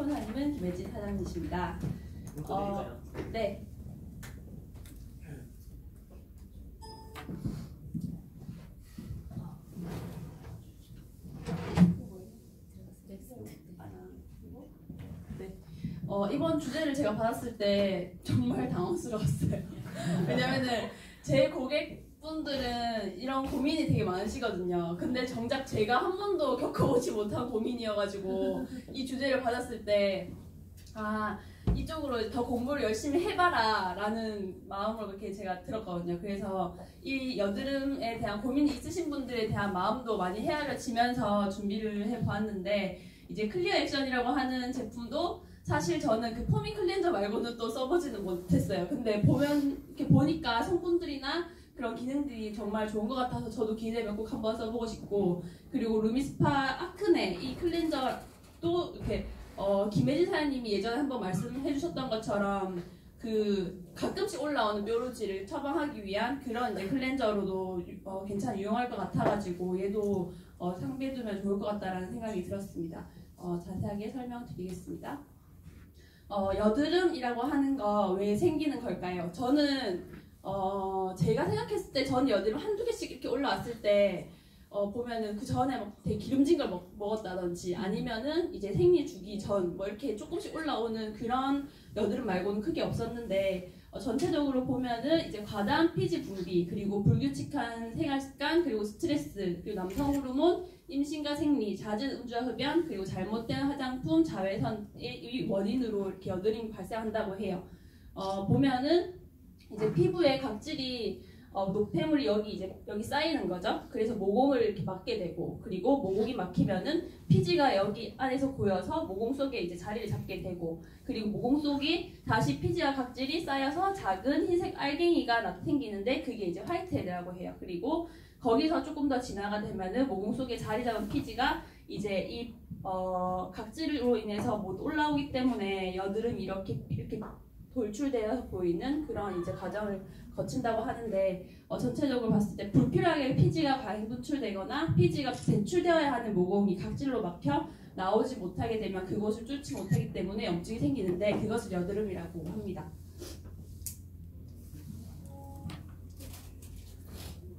천사님은 김혜진 사장님이십니다. 네. 이번 주제를 제가 받았을 때 정말 당황스러웠어요. 왜냐면은 제 고객분들은 이런 고민이 되게 많으시거든요. 근데 정작 제가 한 번도 겪어보지 못한 고민이어가지고 이 주제를 받았을 때 이쪽으로 더 공부를 열심히 해봐라 라는 마음으로 그렇게 제가 들었거든요. 그래서 이 여드름에 대한 고민이 있으신 분들에 대한 마음도 많이 헤아려지면서 준비를 해보았는데, 이제 클리어 액션이라고 하는 제품도 사실 저는 그 포밍 클렌저 말고는 또 써보지는 못했어요. 근데 이렇게 보니까 성분들이나 그런 기능들이 정말 좋은 것 같아서 저도 기대면 꼭 한번 써보고 싶고, 그리고 루미스파 아크네 이 클렌저도 이렇게 김혜진 사장님이 예전에 한번 말씀해 주셨던 것처럼 그 가끔씩 올라오는 뾰루지를 처방하기 위한 그런 이제 클렌저로도 괜찮이 유용할 것 같아가지고 얘도 상비해두면 좋을 것 같다라는 생각이 들었습니다. 자세하게 설명드리겠습니다. 여드름이라고 하는 거 왜 생기는 걸까요? 저는 제가 생각했을 때 전 여드름 한두 개씩 이렇게 올라왔을 때 보면은 그 전에 막 되게 기름진 걸 먹었다든지 아니면은 이제 생리 주기 전 뭐 이렇게 조금씩 올라오는 그런 여드름 말고는 크게 없었는데, 전체적으로 보면은 이제 과다한 피지 분비, 그리고 불규칙한 생활 습관, 그리고 스트레스, 그리고 남성 호르몬, 임신과 생리, 잦은 음주와 흡연, 그리고 잘못된 화장품, 자외선의 원인으로 이렇게 여드름이 발생한다고 해요. 보면은 이제 피부에 각질이 노폐물이 여기 쌓이는 거죠. 그래서 모공을 이렇게 막게 되고, 그리고 모공이 막히면은 피지가 여기 안에서 고여서 모공 속에 이제 자리를 잡게 되고, 그리고 모공 속이 다시 피지와 각질이 쌓여서 작은 흰색 알갱이가 생기는데 그게 이제 화이트헤드라고 해요. 그리고 거기서 조금 더 진화가 되면은 모공 속에 자리 잡은 피지가 이제 이 각질로 인해서 못 올라오기 때문에 여드름이 이렇게 돌출되어 보이는 그런 이제 과정을 거친다고 하는데, 전체적으로 봤을 때 불필요하게 피지가 과잉 분출되거나 피지가 배출되어야 하는 모공이 각질로 막혀 나오지 못하게 되면 그곳을 뚫지 못하기 때문에 염증이 생기는데 그것을 여드름이라고 합니다.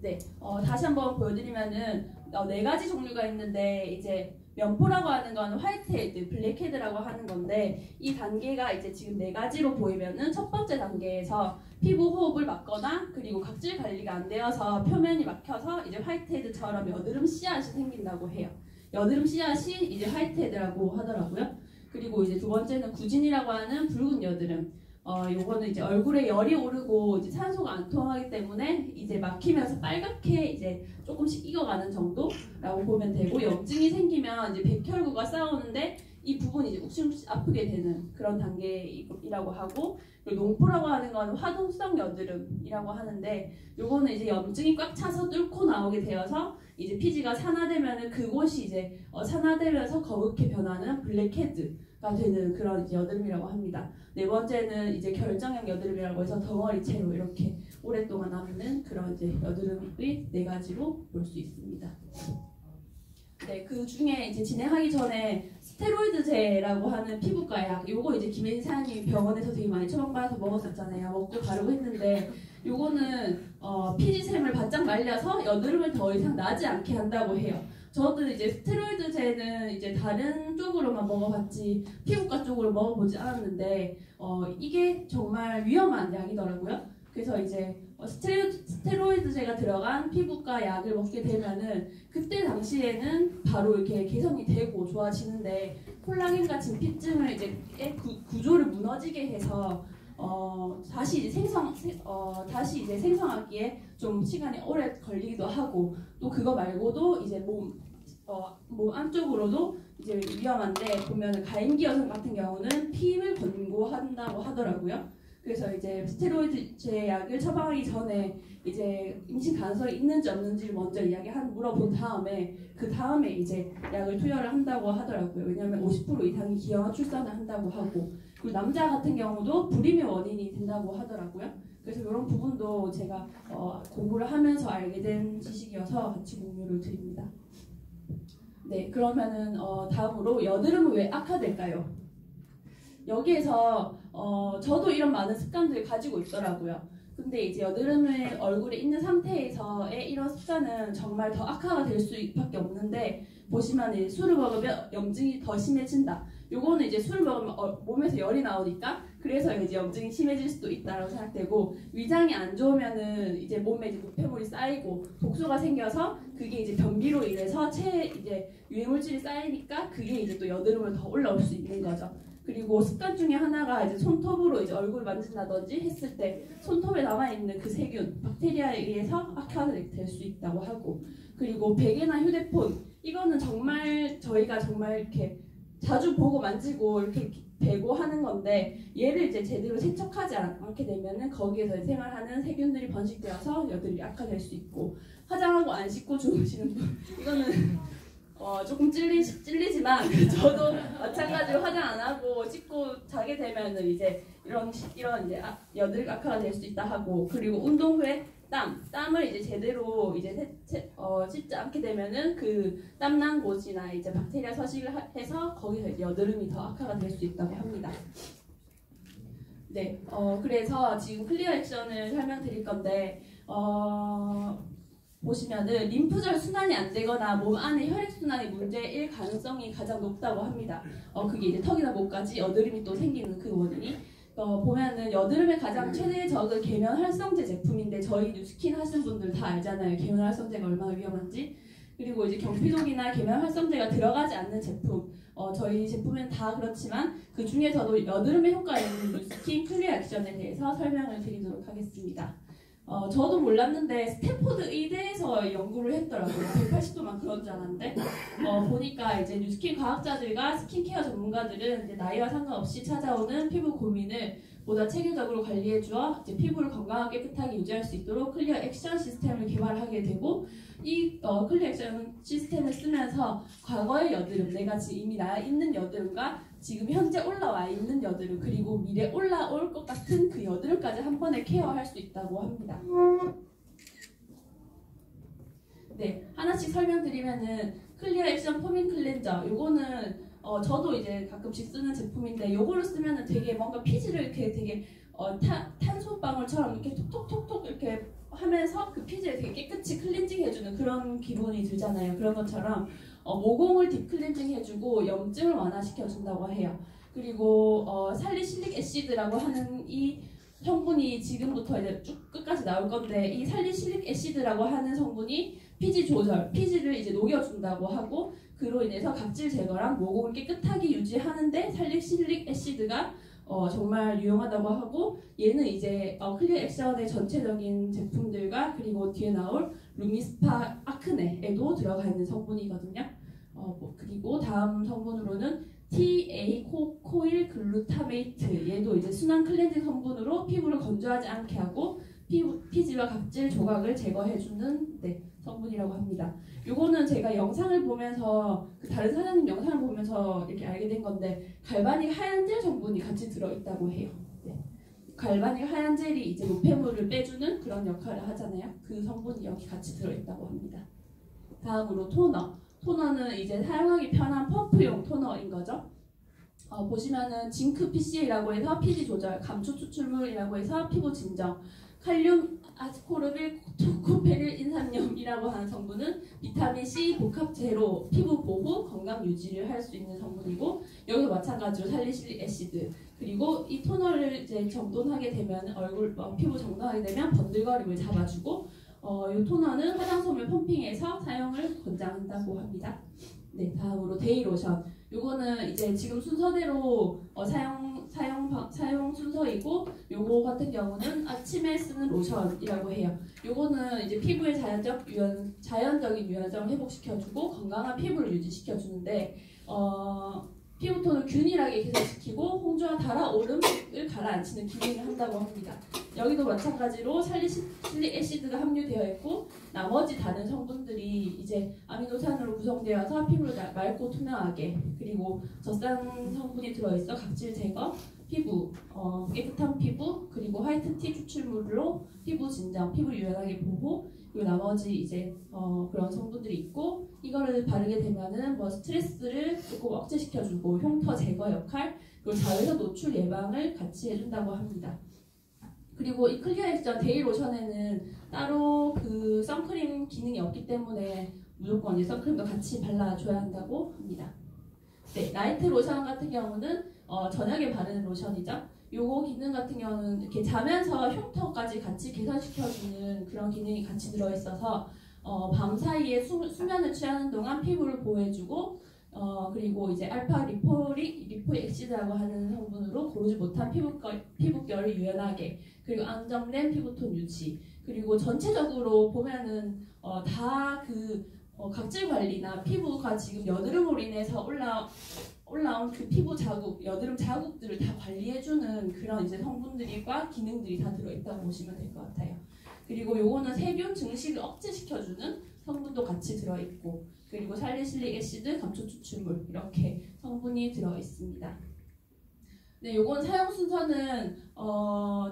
네, 다시 한번 보여드리면은 4가지 종류가 있는데, 이제 면포라고 하는 건 화이트헤드, 블랙헤드라고 하는 건데, 이 단계가 이제 지금 4가지로 보이면은 첫 번째 단계에서 피부 호흡을 막거나 그리고 각질 관리가 안 되어서 표면이 막혀서 이제 화이트헤드처럼 여드름 씨앗이 생긴다고 해요. 여드름 씨앗이 이제 화이트헤드라고 하더라고요. 그리고 이제 두 번째는 구진이라고 하는 붉은 여드름. 요거는 이제 얼굴에 열이 오르고 이제 산소가 안 통하기 때문에 이제 막히면서 빨갛게 이제 조금씩 익어가는 정도라고 보면 되고, 염증이 생기면 이제 백혈구가 싸우는데 이 부분이 이제 욱신욱신 아프게 되는 그런 단계이라고 하고, 그리고 농포라고 하는 건 화동성 여드름이라고 하는데, 요거는 이제 염증이 꽉 차서 뚫고 나오게 되어서 이제 피지가 산화되면은 그곳이 이제 산화되면서 거북게 변하는 블랙헤드가 되는 그런 이제 여드름이라고 합니다. 네 번째는 이제 결정형 여드름이라고 해서 덩어리채로 이렇게 오랫동안 남는 그런 이제 여드름의 4가지로 볼 수 있습니다. 네, 그 중에 이제 진행하기 전에 스테로이드제라고 하는 피부과 약, 요거 이제 김혜진 사장님이 병원에서 되게 많이 처방받아서 먹었었잖아요. 먹고 바르고 했는데, 요거는 피지샘을 바짝 말려서 여드름을 더 이상 나지 않게 한다고 해요. 저도 이제 스테로이드제는 이제 다른 쪽으로만 먹어봤지 피부과 쪽으로 먹어보지 않았는데 이게 정말 위험한 약이더라고요. 그래서 이제 스테로이드제가 들어간 피부과 약을 먹게 되면은 그때 당시에는 바로 이렇게 개선이 되고 좋아지는데, 콜라겐과 진피층을 이제 구조를 무너지게 해서 다시 이제 생성하기에 좀 시간이 오래 걸리기도 하고, 또 그거 말고도 이제 몸 안쪽으로도 이제 위험한데, 보면은 가임기 여성 같은 경우는 피임을 권고한다고 하더라고요. 그래서 이제 스테로이드 약을 처방하기 전에 이제 임신 가능성이 있는지 없는지를 먼저 물어본 다음에 그 다음에 이제 약을 투여를 한다고 하더라고요. 왜냐하면 50% 이상이 기형아 출산을 한다고 하고, 그리고 남자 같은 경우도 불임의 원인이 된다고 하더라고요. 그래서 이런 부분도 제가 공부를 하면서 알게 된 지식이어서 같이 공유를 드립니다. 네, 그러면은 다음으로 여드름은 왜 악화될까요? 여기에서 저도 이런 많은 습관들을 가지고 있더라고요. 근데 이제 여드름을 얼굴에 있는 상태에서의 이런 습관은 정말 더 악화가 될 수밖에 없는데, 보시면 이제 술을 먹으면 염증이 더 심해진다. 요거는 이제 술을 먹으면 몸에서 열이 나오니까 그래서 이제 염증이 심해질 수도 있다고 생각되고, 위장이 안 좋으면은 이제 몸에 이제 노폐물이 쌓이고 독소가 생겨서 그게 이제 변비로 인해서 이제 유해물질이 쌓이니까 그게 이제 또 여드름을 더 올라올 수 있는 거죠. 그리고 습관 중에 하나가 이제 손톱으로 이제 얼굴 만진다든지 했을 때 손톱에 남아있는 그 세균, 박테리아에 의해서 악화가 될 수 있다고 하고, 그리고 베개나 휴대폰, 이거는 정말 저희가 정말 이렇게 자주 보고 만지고 이렇게 베고 하는 건데, 얘를 이제 제대로 세척하지 않게 되면은 거기에서 생활하는 세균들이 번식되어서 여드름이 악화될 수 있고, 화장하고 안 씻고 주무시는 분, 이거는 조금 찔리지만 저도 마찬가지로 화장 안 하고 씻고 자게 되면은 이제 이런 이제 여드름 악화가 될 수 있다 하고, 그리고 운동 후에 땀을 이제 제대로 이제 씻지 않게 되면은 그 땀난 곳이나 이제 박테리아 서식을 해서 거기서 이제 여드름이 더 악화가 될 수 있다고 합니다. 네, 그래서 지금 클리어 액션을 설명드릴 건데, 보시면은 림프절 순환이 안 되거나 몸 안에 혈액 순환이 문제일 가능성이 가장 높다고 합니다. 그게 이제 턱이나 목까지 여드름이 또 생기는 그 원인이. 보면은 여드름의 가장 최대의 적은 계면 활성제 제품인데, 저희 뉴스킨 하시는 분들 다 알잖아요. 계면 활성제가 얼마나 위험한지. 그리고 이제 경피독이나 계면 활성제가 들어가지 않는 제품, 저희 제품은 다 그렇지만 그 중에서도 여드름에 효과가 있는 뉴스킨 클리어 액션에 대해서 설명을 드리도록 하겠습니다. 저도 몰랐는데 스탠포드 의대에서 연구를 했더라고요. 180도만 그런 줄 알았는데, 보니까 이제 뉴스킨 과학자들과 스킨케어 전문가들은 이제 나이와 상관없이 찾아오는 피부 고민을 보다 체계적으로 관리해주어 이제 피부를 건강하게 깨끗하게 유지할 수 있도록 클리어 액션 시스템을 개발하게 되고, 이 클리어 액션 시스템을 쓰면서 과거의 여드름, 내가 지금 이미 나 있는 여드름과 지금 현재 올라와 있는 여드름, 그리고 미래 올라올 것 같은 그 여드름까지 한 번에 케어할 수 있다고 합니다. 네, 하나씩 설명드리면은 클리어 액션 포밍 클렌저, 요거는 저도 이제 가끔씩 쓰는 제품인데, 요거를 쓰면은 되게 뭔가 피지를 이렇게 되게 탄소방울처럼 이렇게 톡톡톡톡 이렇게 하면서 그 피지를 되게 깨끗이 클렌징 해주는 그런 기분이 들잖아요. 그런 것처럼 모공을 딥클렌징 해주고 염증을 완화시켜준다고 해요. 그리고 살리실릭 애시드라고 하는 이 성분이 지금부터 이제 쭉 끝까지 나올 건데, 이 살리실릭 애시드라고 하는 성분이 피지 조절, 피지를 이제 녹여준다고 하고, 그로 인해서 각질 제거랑 모공을 깨끗하게 유지하는데 살리실릭 애시드가 정말 유용하다고 하고, 얘는 이제 클리어 액션의 전체적인 제품들과 그리고 뒤에 나올 루미스파 아크네에도 들어가 있는 성분이거든요. 그리고 다음 성분으로는 TA 코일 글루타메이트, 얘도 이제 순환 클렌징 성분으로 피부를 건조하지 않게 하고 피지와 각질 조각을 제거해주는 성분이라고 합니다. 요거는 제가 영상을 보면서 다른 사장님 영상을 보면서 이렇게 알게 된 건데, 갈바닉 하얀 젤 성분이 같이 들어있다고 해요. 네. 갈바닉 하얀 젤이 이제 노폐물을 빼주는 그런 역할을 하잖아요. 그 성분이 여기 같이 들어있다고 합니다. 다음으로 토너는 이제 사용하기 편한 펌프용 토너인 거죠. 보시면은 징크 PCA라고 해서 피지 조절, 감초 추출물이라고 해서 피부 진정, 칼륨 아스코르빌 토코페릴 인산염이라고 하는 성분은 비타민 C 복합 제로, 피부 보호, 건강 유지를 할 수 있는 성분이고, 여기도 마찬가지로 살리실릭 애시드, 그리고 이 토너를 이제 정돈하게 되면 피부 정돈하게 되면 번들거림을 잡아주고, 이 토너는 화장솜을 펌핑해서 사용을 권장한다고 합니다. 네, 다음으로 데이 로션. 요거는 이제 지금 순서대로 사용 순서이고, 요거 같은 경우는 아침에 쓰는 로션이라고 해요. 요거는 이제 피부의 자연적인 유연성을 회복시켜주고 건강한 피부를 유지시켜주는데, 피부톤을 균일하게 개선시키고 홍조와 달아오름을 가라앉히는 기능을 한다고 합니다. 여기도 마찬가지로 살리실릭 애시드가 함유되어 있고, 나머지 다른 성분들이 이제 아미노산으로 구성되어서 피부를 맑고 투명하게, 그리고 젖산 성분이 들어있어 각질 제거, 피부, 깨끗한 피부, 그리고 화이트 티 추출물로 피부 진정, 피부 유연하게 보호, 그리고 나머지 이제 그런 성분들이 있고 이거를 바르게 되면은 뭐 스트레스를 조금 억제시켜주고 흉터 제거 역할 그리고 자외선 노출 예방을 같이 해준다고 합니다. 그리고 이 클리어 액션 데이 로션에는 따로 그 선크림 기능이 없기 때문에 무조건 이 선크림도 같이 발라줘야 한다고 합니다. 네, 나이트 로션 같은 경우는 저녁에 바르는 로션이죠. 요거 기능 같은 경우는 이렇게 자면서 흉터까지 같이 개선시켜주는 그런 기능이 같이 들어있어서 밤 사이에 수면을 취하는 동안 피부를 보호해주고 그리고 이제 알파 리포릭 액시드라고 하는 성분으로 고르지 못한 피부결을 유연하게 그리고 안정된 피부톤 유지 그리고 전체적으로 보면은 다 그 각질 관리나 피부가 지금 여드름으로 인해서 올라온 그 피부 자국, 여드름 자국들을 다 관리해주는 그런 이제 성분들과 기능들이 다 들어있다고 보시면 될 것 같아요. 그리고 요거는 세균 증식을 억제시켜주는 성분도 같이 들어있고 그리고 살리실릭 애시드, 감초 추출물 이렇게 성분이 들어있습니다. 네, 요건 사용 순서는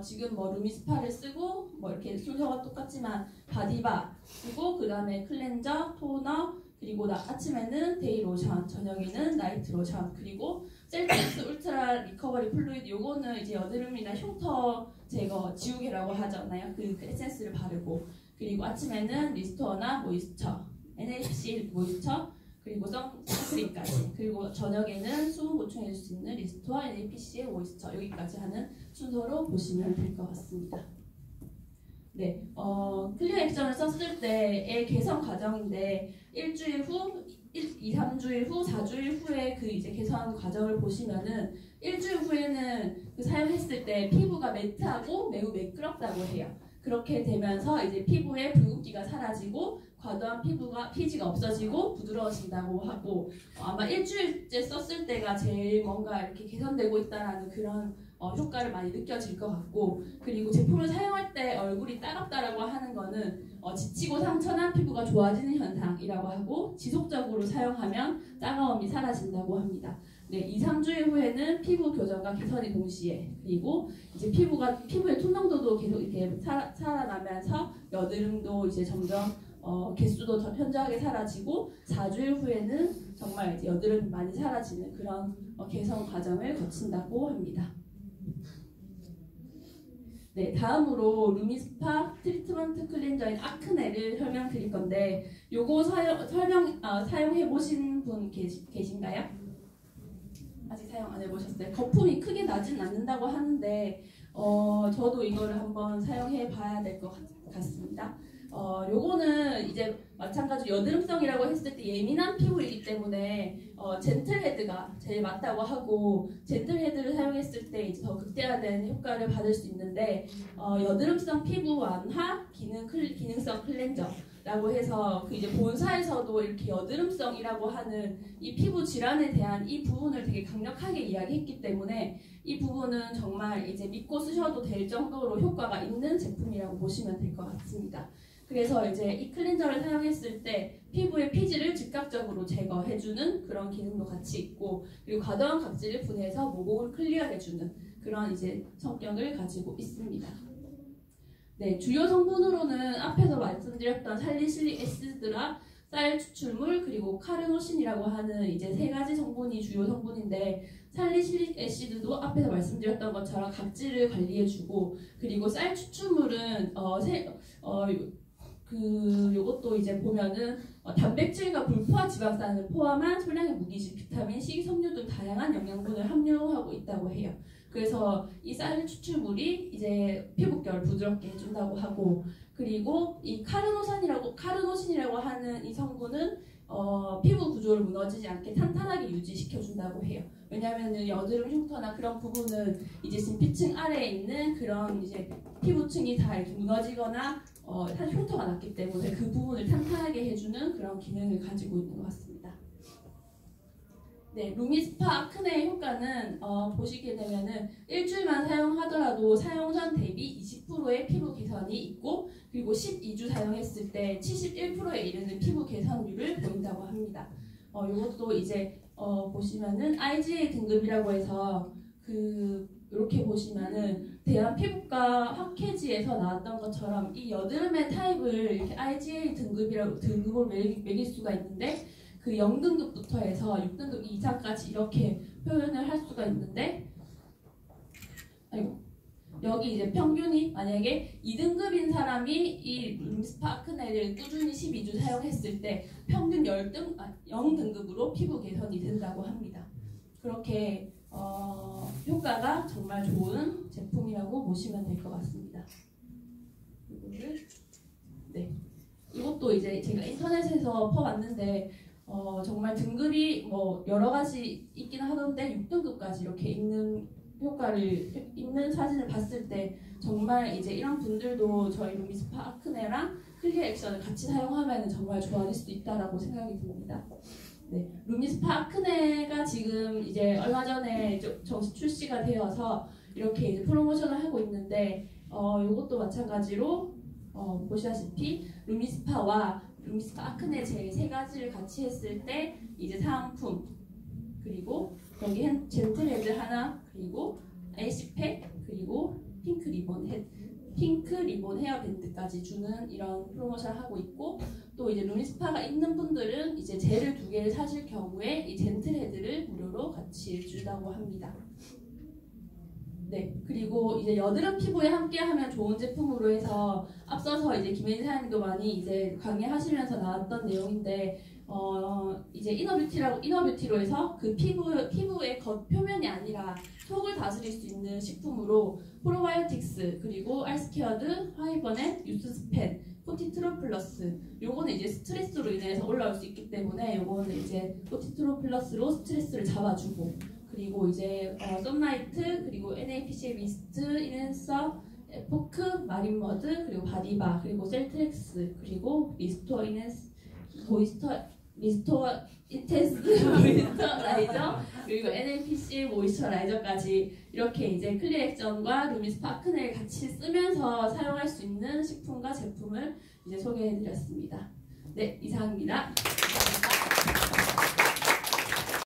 지금 뭐 루미스파를 쓰고 뭐 이렇게 순서가 똑같지만 바디바 그리고 그 다음에 클렌저, 토너 그리고 아침에는 데이 로션, 저녁에는 나이트 로션 그리고 셀틱스 울트라 리커버리 플루이드 요거는 이제 여드름이나 흉터 제거 지우개라고 하잖아요. 그 에센스를 바르고 그리고 아침에는 리스토어나 모이스처, NHC 모이스처 그리고 선크림까지 그리고 저녁에는 수분 보충해줄 수 있는 리스토어, NAPC의 모이스처 여기까지 하는 순서로 보시면 될 것 같습니다. 네, 클리어 액션을 썼을 때의 개선 과정인데 일주일 후, 2-3주일 후, 4주일 후에 그 이제 개선 과정을 보시면은 일주일 후에는 그 사용했을 때 피부가 매트하고 매우 매끄럽다고 해요. 그렇게 되면서 이제 피부에 붉은기가 사라지고 과도한 피지가 없어지고 부드러워진다고 하고 아마 일주일째 썼을 때가 제일 뭔가 이렇게 개선되고 있다라는 그런 효과를 많이 느껴질 것 같고 그리고 제품을 사용할 때 얼굴이 따갑다라고 하는 거는 지치고 상처난 피부가 좋아지는 현상이라고 하고 지속적으로 사용하면 따가움이 사라진다고 합니다. 네, 2-3주일 후에는 피부 교정과 개선이 동시에 그리고 이제 피부의 투명도도 계속 이렇게 살아나면서 여드름도 이제 점점 개수도 더 현저하게 사라지고 4주일 후에는 정말 이제 여드름이 많이 사라지는 그런 개선 과정을 거친다고 합니다. 네, 다음으로 루미스파 트리트먼트 클렌저인 아크네를 설명드릴 건데 요거 사용해 보신 분 계신가요? 아직 사용 안 해보셨어요? 거품이 크게 나진 않는다고 하는데 저도 이거를 한번 사용해 봐야 될 것 같습니다. 요거는 이제 마찬가지로 여드름성이라고 했을 때 예민한 피부이기 때문에 젠틀헤드가 제일 맞다고 하고 젠틀헤드를 사용했을 때 이제 더 극대화된 효과를 받을 수 있는데 여드름성 피부 완화 기능성 클렌저라고 해서 그 이제 본사에서도 이렇게 여드름성이라고 하는 이 피부 질환에 대한 이 부분을 되게 강력하게 이야기했기 때문에 이 부분은 정말 이제 믿고 쓰셔도 될 정도로 효과가 있는 제품이라고 보시면 될 것 같습니다. 그래서 이제 이 클렌저를 사용했을 때 피부의 피지를 즉각적으로 제거해주는 그런 기능도 같이 있고 그리고 과도한 각질을 분해해서 모공을 클리어해주는 그런 이제 성격을 가지고 있습니다. 네, 주요 성분으로는 앞에서 말씀드렸던 살리실릭 애시드라 쌀 추출물 그리고 카르노신이라고 하는 이제 3가지 성분이 주요 성분인데 살리실릭 애시드도 앞에서 말씀드렸던 것처럼 각질을 관리해주고 그리고 쌀 추출물은 요것도 이제 보면은 단백질과 불포화 지방산을 포함한 소량의 무기질, 비타민, 식이섬유 등 다양한 영양분을 함유하고 있다고 해요. 그래서 이 쌀 추출물이 이제 피부결을 부드럽게 해준다고 하고 그리고 이 카르노신이라고 하는 이 성분은 피부 구조를 무너지지 않게 탄탄하게 유지시켜준다고 해요. 왜냐하면 여드름 흉터나 그런 부분은 이제 진피층 아래에 있는 그런 이제 피부층이 다 이렇게 무너지거나 흉터가 났기 때문에 그 부분을 탄탄하게 해주는 그런 기능을 가지고 있는 것 같습니다. 네, 루미스파 아크네 효과는 보시게 되면은 일주일만 사용하더라도 사용 전 대비 20%의 피부 개선이 있고 그리고 12주 사용했을 때 71%에 이르는 피부 개선율을 보인다고 합니다. 이것도 이제 보시면은 IGA 등급이라고 해서 이렇게 보시면은 대한 피부과 학회지에서 나왔던 것처럼 이 여드름의 타입을 이렇게 IGA 등급을 매길 수가 있는데 그 0등급부터 해서 6등급 이상까지 이렇게 표현을 할 수가 있는데 여기 이제 평균이 만약에 2등급인 사람이 이 룸스파 아크네를 꾸준히 12주 사용했을 때 평균 0등급으로 피부 개선이 된다고 합니다. 그렇게 효과가 정말 좋은 제품이라고 보시면 될 것 같습니다. 이것도 이제 제가 인터넷에서 퍼봤는데 정말 등급이 뭐 여러 가지 있긴 하던데 6등급까지 이렇게 있는 사진을 봤을 때 정말 이제 이런 분들도 저희 루미스파 아크네랑 클리어 액션을 같이 사용하면 정말 좋아질 수도 있다라고 생각이 듭니다. 네, 루미스파 아크네가 지금 이제 얼마 전에 정식 출시가 되어서 이렇게 이제 프로모션을 하고 있는데 이것도 마찬가지로 보시다시피 루미스파와 루미스파 아크네 젤 세 가지를 같이 했을 때 이제 사은품 그리고 여기 젠틀헤드 하나 그리고 아이시팩 그리고 핑크 리본 헤어밴드까지 주는 이런 프로모션을 하고 있고 또 이제 루미스파가 있는 분들은 이제 젤을 2개를 사실 경우에 이 젠틀헤드를 무료로 같이 준다고 합니다. 네, 그리고 이제 여드름 피부에 함께하면 좋은 제품으로 해서 앞서서 이제 김혜진 사장님도 많이 이제 강의하시면서 나왔던 내용인데 이제 이너뷰티로 해서 그 피부의 겉표면이 아니라 속을 다스릴 수 있는 식품으로 프로바이오틱스 그리고 알스케어드, 하이버넷, 유스스펜, 포티트로 플러스 요거는 이제 스트레스로 인해서 올라올 수 있기 때문에 요거는 이제 포티트로 플러스로 스트레스를 잡아주고 그리고 이제 썬라이트 그리고 NAPCL 미스트, 이넨서, 포크, 마린머드 그리고 바디바 그리고 셀트렉스 그리고 리스토어 인텐스 모이스처라이저 그리고 NAPC 모이스처라이저까지 이렇게 이제 클리어 액션과 루미스파 아크네를 같이 쓰면서 사용할 수 있는 식품과 제품을 이제 소개해드렸습니다. 네, 이상입니다.